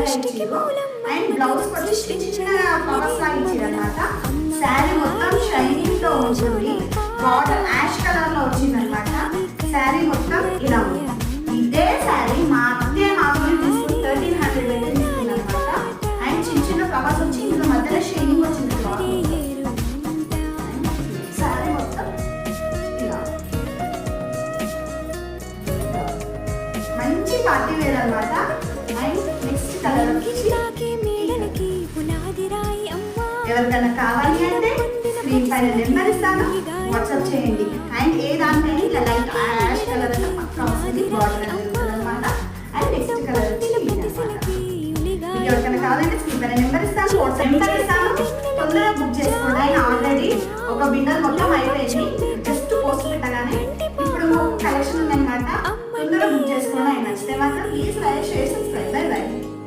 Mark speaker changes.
Speaker 1: Designer ఇచ్చారు. And blouse వచ్చి చిన్న ఫ్లవర్స్ లాగా ఇచ్చారు అనమాట. శారీ మొత్తం షైనింగ్ తో ఉంటుంది. బార్డర్ యాష్ కలర్ లో వచ్చింది అనమాట. శారీ మొత్తం ఇలా ఉంది. ఇదే శారీ మా అత్తయ్య మామూలు తీసుకుని 1300 పెట్టి తీసుకుంది అనమాట. అండ్ చిన్న చిన్న ఫ్లవర్స్ వచ్చి ఇందులో మధ్యలో షైనింగ్ వచ్చింది. శారీ మొత్తం ఇలా మంచి పార్టీ వేర్ అనమాట. అండ్ నెక్స్ట్ కలర్ ఎవరికైనా కావాలి అంటే స్క్రీన్ పైన నెంబర్ ఇస్తాను, వాట్సాప్ చేయండి. అండ్ ఏ దాంట్లో ఇట్లా లైట్ యాష్ కలర్ అంటే పక్కా వస్తుంది. బార్డర్ అనమాట. అండ్ నెక్స్ట్ కలర్ వచ్చి ఎవరికైనా కావాలంటే స్క్రీన్ పైన నెంబర్ ఇస్తాను, వాట్సాప్ నెంబర్ ఇస్తాను. తొందరగా బుక్ చేసుకోండి. ఆయన ఆల్రెడీ ఒక బిండల్ మొత్తం అయిపోయింది. జస్ట్ పోస్ట్ పెట్టగానే ఇప్పుడు కలెక్షన్ ఉందన్నమాట. తొందరగా బుక్ చేసుకోండి. ఆయన నచ్చితే మాత్రం please like share subscribe. By by.